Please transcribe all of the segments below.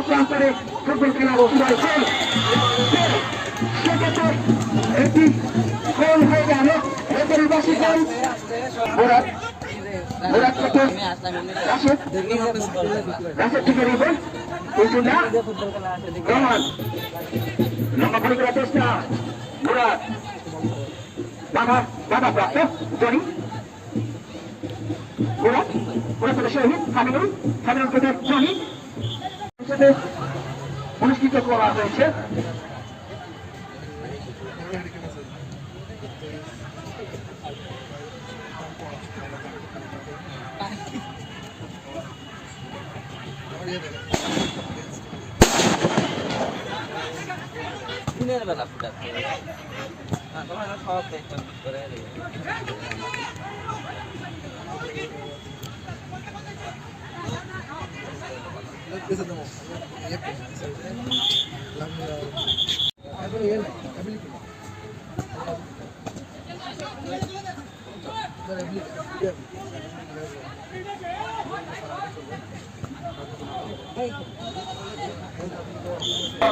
প্রান্তরে ফুটবল খেলা শুরু সেক্ষেত্রে একটি গোল হয়ে গেল এবারবাসী গোল রাশেদ থেকে রিপোর্ট কিন্তু না রহমান লম্বা গুলি করার চেষ্টা মুরাদ বাধা প্রাপ্ত জনি মুরাদ থেকে শহীদ সামিনুল থেকে জনি অনুষ্ঠিত করা হয়েছে দিনের বেলা ফুটাচ্ছে তোমার সব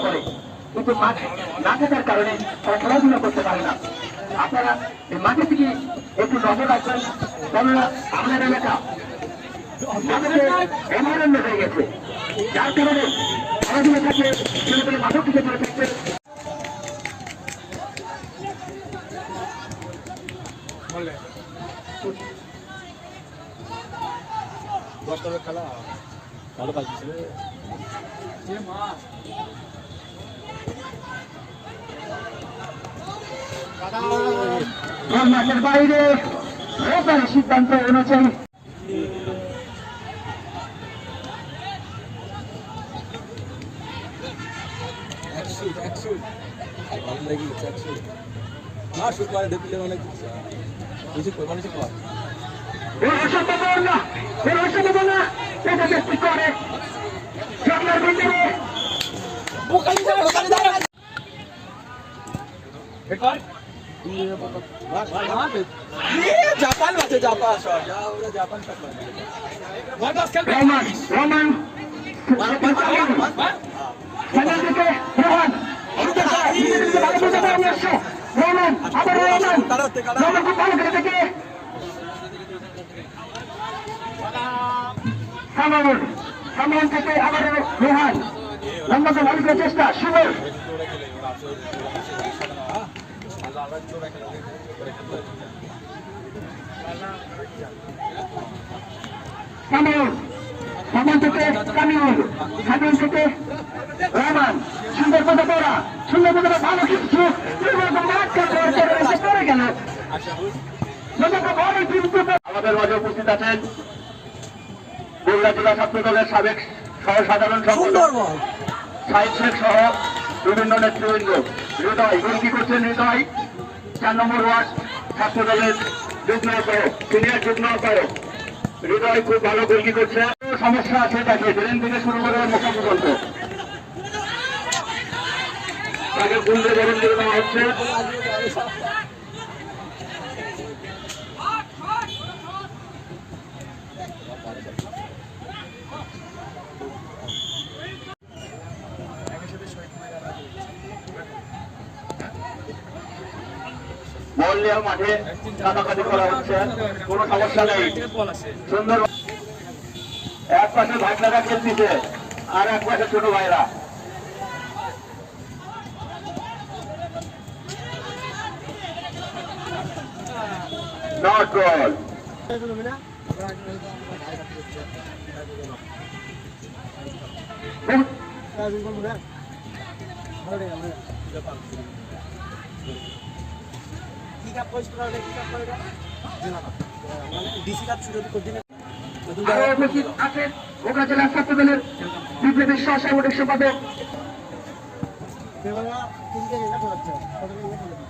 করে কিন্তু মাঠে না থাকার কারণে তারা খেলাধুলা করতে পারে না। আপনারা এই মাঠে থেকে একটু নজর রাখবেন, কেননা আপনার এলাকা অমরণ্য হয়ে গেছে, যার কারণে খেলাধুলা থাকলে ছেলেপেলে মাঠের দিকে চলে থাকছে। খেলা ভালো পাচ্ছিল মাঠের বাইরে সিদ্ধান্ত অনুযায়ী ভালো লেগেছে না শুট মানে দেখলে অনেক কিছু মানুষ কর জাপান আছে জাপান জাপান সামন থেকে আবার রোহান লম্বাকে ভালো করে চেষ্টা সুবল সামন থেকে কামিউল সামিউল থেকে রহমান সুন্দর কথা পড়া সুন্দর কথা ভালো কিছু করে গেল। আমাদের মাঝে উপস্থিত আছেন বগুড়া জেলা ছাত্র দলের সাবেক সহ সাধারণ সম্পাদক সাইদ শেখ সহ বিভিন্ন নেতৃবৃন্দ। হৃদয় গোলকি করছেন হৃদয় 4 নম্বর ওয়ার্ড ছাত্র দলের যুগ্ম আহ্বায়ক সিনিয়র যুগ্ম আহ্বায়ক হৃদয় খুব ভালো গোলকি করছে। সমস্যা আছে তাকে ট্রেন থেকে শুরু করে মুখোমুখি পর্যন্ত তাকে গুলতে গরম করে দেওয়া হচ্ছে। মহল্লিয়া মাঠে কাটাকাটি করা হচ্ছে, কোনো সমস্যা নেই। সুন্দর এক পাশে ভাগনারা খেলতেছে আর এক পাশে ছোট ভাইরা। নট গোল। বগুড়া জেলা ছাত্র দলের বিপ্লবী সহসাংগঠনিক সম্পাদক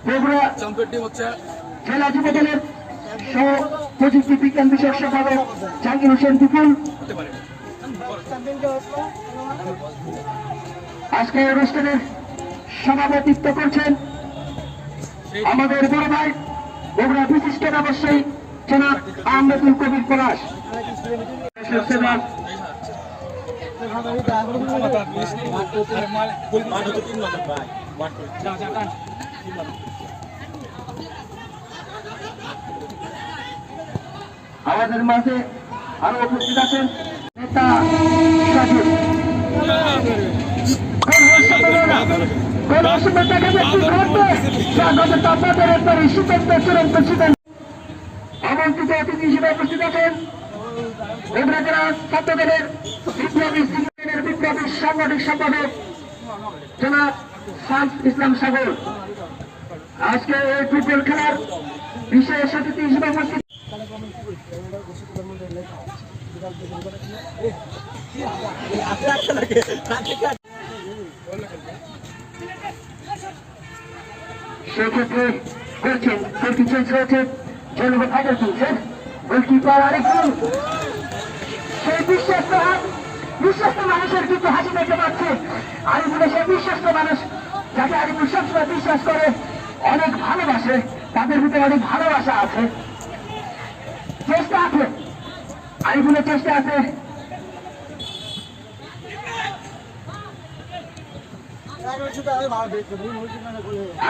বগুড়া জেলা যুব দলের সহ প্রযুক্তি বিজ্ঞান বিষয়ক সম্পাদক জাহাঙ্গীর হোসেন বিপুল। আজকে অনুষ্ঠানের সভাপতিত্ব করছেন আমাদের বড় ভাই বগুড়া বিশিষ্ট ব্যবসায়ী জনাব আহমেদুল কবির পলাশ। আমাদের মাঝে আরো উপস্থিত আছেন নেতা সাজু। কোন অসুবিধাকে ব্যক্তি ঘটবে স্বাগত আপনাদের একবার সুতন্ত্র চূড়ান্ত সিদ্ধান্ত। আমন্ত্রিত অতিথি হিসেবে উপস্থিত আছেন বগুড়া জেলা ছাত্রদলের বিপ্লবী সিনিয়র বিপ্লবী সাংগঠনিক সম্পাদক জনাব শামস ইসলাম সাগর। আজকে এই ফুটবল খেলার বিশেষ অতিথি হিসেবে উপস্থিত সেক্ষেত্রে করছেন গোলকি চেঞ্জ হয়েছে জনগণ আগে তুলছেন গোলকিপার আরেকজন সেই বিশ্বস্ত মানুষের কিন্তু হাসি দেখতে পাচ্ছে। আরিফুল সেই বিশ্বস্ত মানুষ যাকে আরিফুল সবসময় বিশ্বাস করে, অনেক ভালোবাসে, তাদের ভিতরে অনেক ভালোবাসা আছে, চেষ্টা আছে, আরিফুলের চেষ্টা আছে।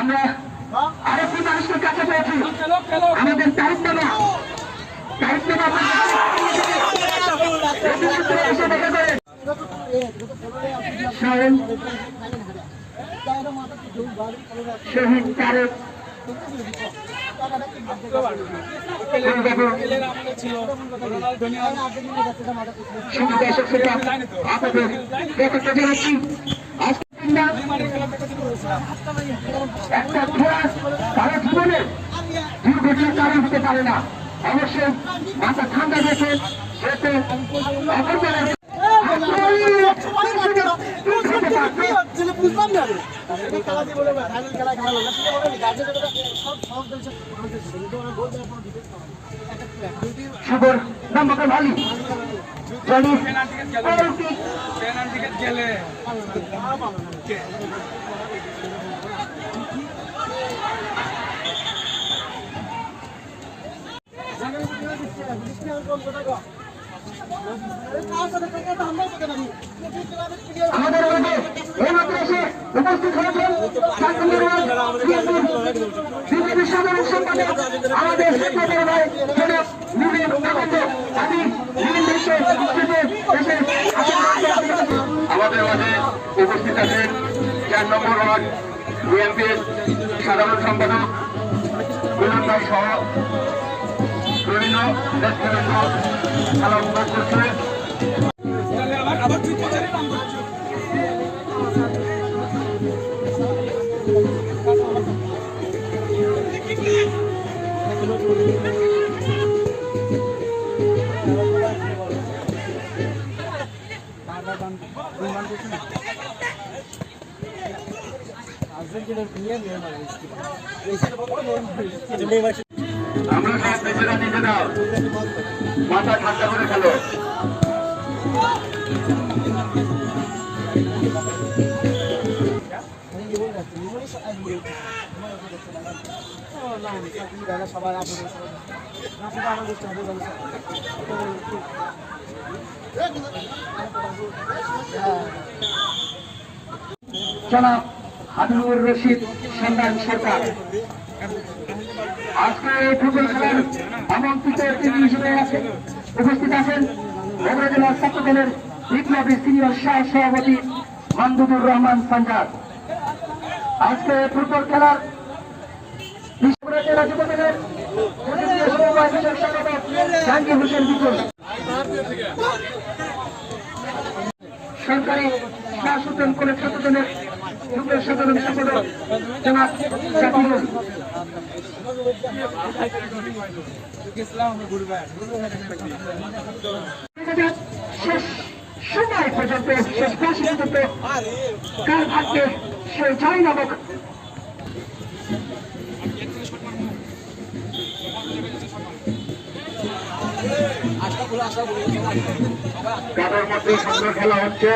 আমরা আরেকটি মানুষকে কাছে পেয়েছি, আমাদের তারিফনামা এসে দেখা করে শহীদ তারেক জানাচ্ছি একটা খেলা তারা জীবনে দুর্ঘটনার কারণ হতে পারে না। অবশ্যই মাথা ঠান্ডা রেখে বুঝলাম না খবর নাম্বার ভালি জানি গেলে আমাদের মধ্যে এই মাত্র এসে উপস্থিত হয়েছেন সাধারণ সম্পাদক আমাদের সেক্রেটারি ভাই জনাব নুরুল আহমদ। আমি আমাদের মাঝে উপস্থিত আছেন 4 নম্বর ওয়ার্ড বিএনপির সাধারণ সম্পাদক মিলন ভাই সহ বিভিন্ন নেতৃবৃন্দ সালাম করছে। আবার তুই পচারে নাম করছিস আমরা সব নিজেরা মাথা ঠান্ডা করে খেলো। জনাব হাবিবুর রশিদ সন্ধান সরকার আজকে এই ফুটবল খেলার আমন্ত্রিত অতিথি হিসেবে উপস্থিত আছেন বগুড়া জেলার ছাত্রদলের বিপ্লবী সিনিয়র সভাপতি মাহমুদুর রহমান সঞ্জার। আজকে এই ফুটবল খেলার বগুড়া জেলা যুবদলের জাহাঙ্গীর হোসেন বিপুল, সরকারি শাসন করে ছাত্রদলের যুগ্ম সাধারণ সম্পাদক জনাব জাকিরুল, শেষ সময় পর্যন্ত শেষ ফাঁসি পর্যন্ত কার ভাগ্যে সে জয় নামক কাদের মধ্যে সুন্দর খেলা হচ্ছে।